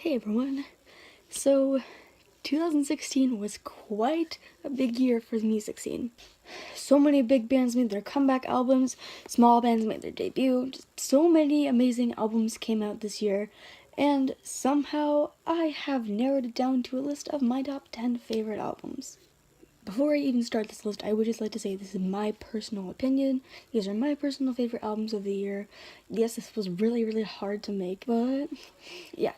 Hey everyone. So 2016 was quite a big year for the music scene. So many big bands made their comeback albums, small bands made their debut, just so many amazing albums came out this year, and somehow I have narrowed it down to a list of my top 10 favorite albums. Before I even start this list, I would just like to say this is my personal opinion. These are my personal favorite albums of the year. Yes, this was really hard to make, but yeah,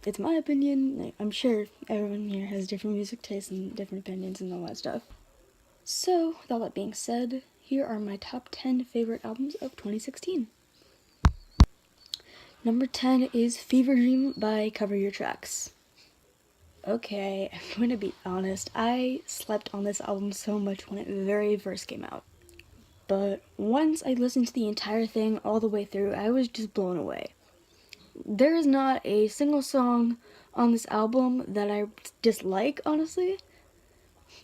it's my opinion. I'm sure everyone here has different music tastes and different opinions and all that stuff. So, with all that being said, here are my top 10 favorite albums of 2016. Number 10 is Fever Dream by Cover Your Tracks. Okay, I'm gonna be honest, I slept on this album so much when it very first came out. But once I listened to the entire thing all the way through, I was just blown away. There is not a single song on this album that I dislike, honestly.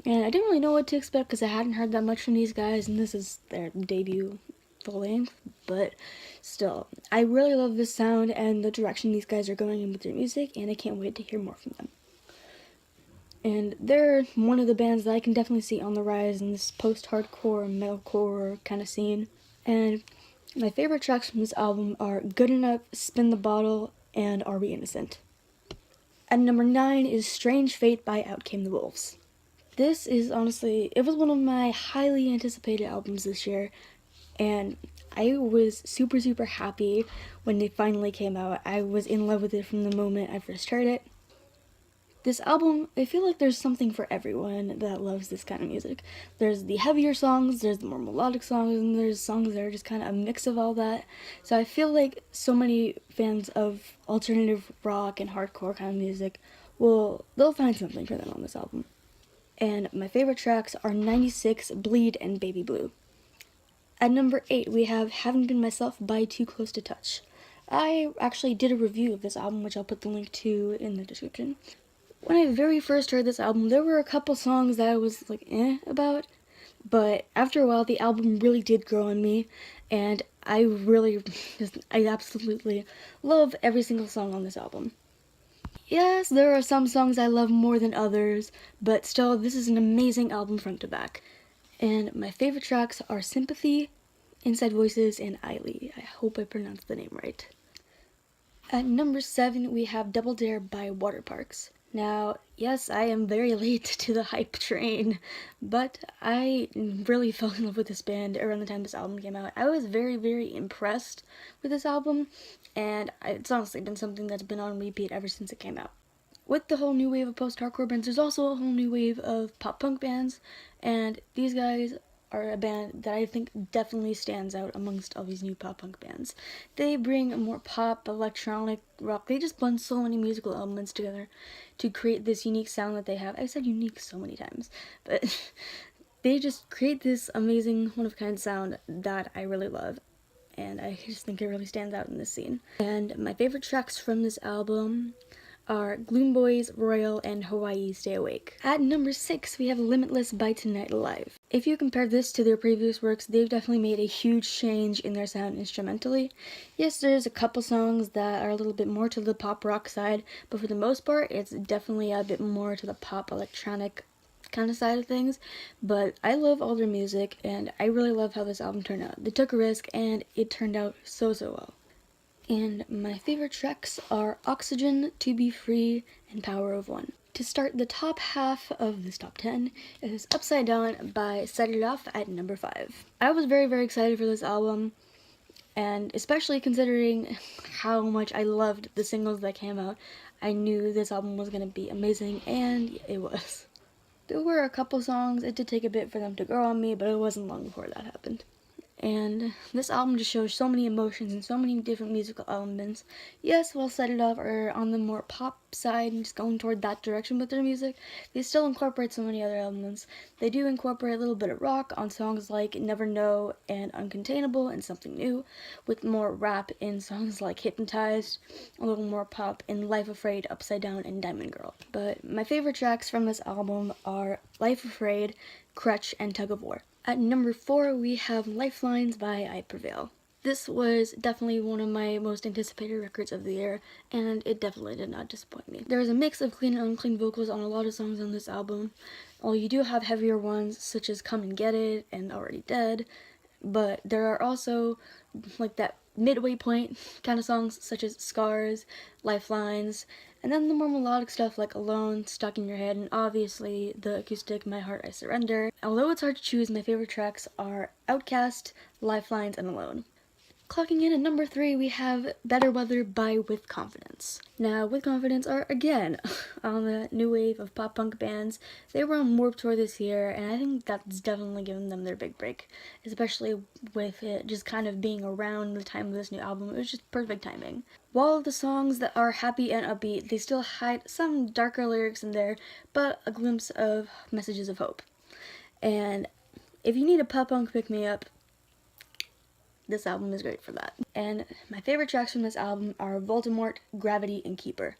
And I didn't really know what to expect because I hadn't heard that much from these guys, and this is their debut full length. But still, I really love this sound and the direction these guys are going in with their music, and I can't wait to hear more from them. And they're one of the bands that I can definitely see on the rise in this post-hardcore, metalcore kind of scene. And my favorite tracks from this album are Good Enough, Spin the Bottle, and Are We Innocent? At number 9 is Strange Fate by Out Came the Wolves. This is honestly, it was one of my highly anticipated albums this year, and I was super happy when they finally came out. I was in love with it from the moment I first heard it. This album, I feel like there's something for everyone that loves this kind of music. There's the heavier songs, there's the more melodic songs, and there's songs that are just kind of a mix of all that. So I feel like so many fans of alternative rock and hardcore kind of music they'll find something for them on this album. And my favorite tracks are 96, Bleed, and Baby Blue. At number 8, we have Haven't Been Myself by Too Close to Touch. I actually did a review of this album, which I'll put the link to in the description. When I very first heard this album, there were a couple songs that I was like, about, but after a while, the album really did grow on me, and I absolutely love every single song on this album. Yes, there are some songs I love more than others, but still, this is an amazing album front to back. And my favorite tracks are Sympathy, Inside Voices, and Eiley. I hope I pronounced the name right. At number 7, we have Double Dare by Waterparks. Now, yes, I am very late to the hype train, but I really fell in love with this band around the time this album came out. I was very impressed with this album, and it's honestly been something that's been on repeat ever since it came out. With the whole new wave of post-hardcore bands, there's also a whole new wave of pop-punk bands, and these guys are a band that I think definitely stands out amongst all these new pop-punk bands. They bring more pop, electronic, rock, they just blend so many musical elements together to create this unique sound that they have. I've said unique so many times, but they just create this amazing, one-of-a-kind sound that I really love, and I just think it really stands out in this scene. And my favorite tracks from this album are Gloom Boys, Royal, and Hawaii Stay Awake. At number 6, we have Limitless by Tonight Alive. If you compare this to their previous works, they've definitely made a huge change in their sound instrumentally. Yes, there's a couple songs that are a little bit more to the pop rock side, but for the most part, it's definitely a bit more to the pop electronic kind of side of things. But I love all their music, and I really love how this album turned out. They took a risk, and it turned out so well. And my favorite tracks are Oxygen, To Be Free, and Power of One. To start the top half of this top 10 is Upside Down by Set It Off at number 5. I was very excited for this album, and especially considering how much I loved the singles that came out, I knew this album was going to be amazing, and it was. There were a couple songs, it did take a bit for them to grow on me, but it wasn't long before that happened. And this album just shows so many emotions and so many different musical elements. Yes, while Set It Off are on the more pop side and just going toward that direction with their music, they still incorporate so many other elements. They do incorporate a little bit of rock on songs like Never Know and Uncontainable and Something New, with more rap in songs like Hypnotized, a little more pop in Life Afraid, Upside Down, and Diamond Girl. But my favorite tracks from this album are Life Afraid, Crutch, and Tug of War. At number 4, we have Lifelines by I Prevail. This was definitely one of my most anticipated records of the year, and it definitely did not disappoint me. There is a mix of clean and unclean vocals on a lot of songs on this album. While you do have heavier ones, such as Come and Get It and Already Dead, but there are also like that midway point kind of songs such as Scars, Lifelines, and then the more melodic stuff like Alone, Stuck in Your Head, and obviously the acoustic My Heart I Surrender. Although it's hard to choose, my favorite tracks are Outcast, Lifelines, and Alone. Clocking in at number 3, we have Better Weather by With Confidence. Now, With Confidence are, again, on the new wave of pop-punk bands. They were on Warped Tour this year, and I think that's definitely given them their big break, especially with it just kind of being around the time of this new album. It was just perfect timing. While the songs that are happy and upbeat, they still hide some darker lyrics in there, but a glimpse of messages of hope. And if you need a pop-punk pick-me-up, this album is great for that. And my favorite tracks from this album are Voldemort, Gravity, and Keeper.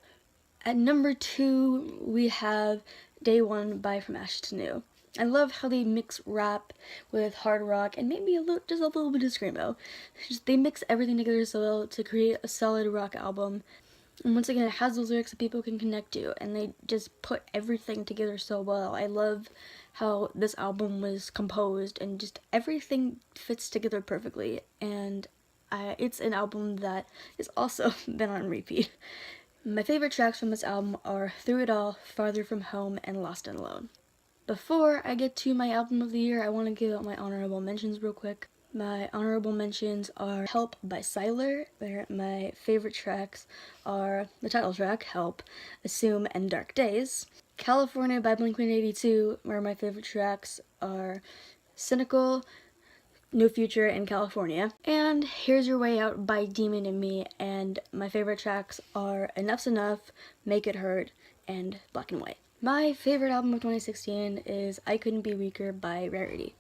At number 2, we have Day One by From Ash to New. I love how they mix rap with hard rock and maybe just a little bit of screamo. They mix everything together so well to create a solid rock album. And once again, it has those lyrics that people can connect to, and they just put everything together so well. I love how this album was composed, and just everything fits together perfectly, and it's an album that is also been on repeat. My favorite tracks from this album are Through It All, Farther From Home, and Lost and Alone. Before I get to my album of the year, I want to give out my honorable mentions real quick. My honorable mentions are Help by Siler, where my favorite tracks are the title track, Help, Assume, and Dark Days. California by Blink-182, where my favorite tracks are Cynical, New Future, and California. And Here's Your Way Out by Demon and Me, and my favorite tracks are Enough's Enough, Make It Hurt, and Black and White. My favorite album of 2016 is I Couldn't Be Weaker by Rarity.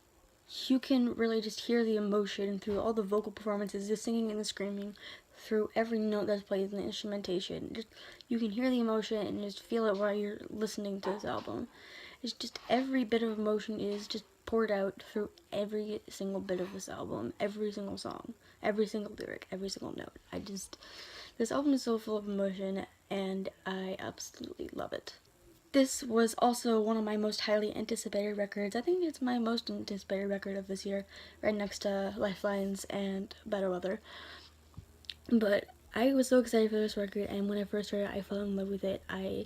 You can really just hear the emotion through all the vocal performances, the singing and the screaming, through every note that's played in the instrumentation. You can hear the emotion and just feel it while you're listening to this album. It's just every bit of emotion is just poured out through every single bit of this album, every single song, every single lyric, every single note. This album is so full of emotion, and I absolutely love it. This was also one of my most highly anticipated records. I think it's my most anticipated record of this year, right next to Lifelines and Better Weather. But I was so excited for this record, and when I first heard it, I fell in love with it. I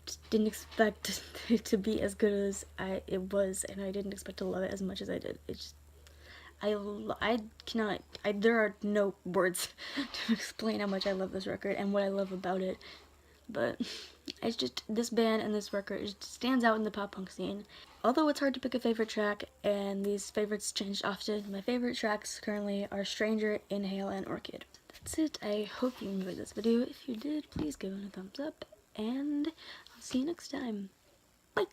just didn't expect it to be as good as it was, and I didn't expect to love it as much as I did. There are no words to explain how much I love this record and what I love about it. But it's just, this band and this record just stands out in the pop punk scene. Although it's hard to pick a favorite track, and these favorites change often, my favorite tracks currently are Stranger, Inhale, and Orchid. That's it. I hope you enjoyed this video. If you did, please give it a thumbs up, and I'll see you next time. Bye!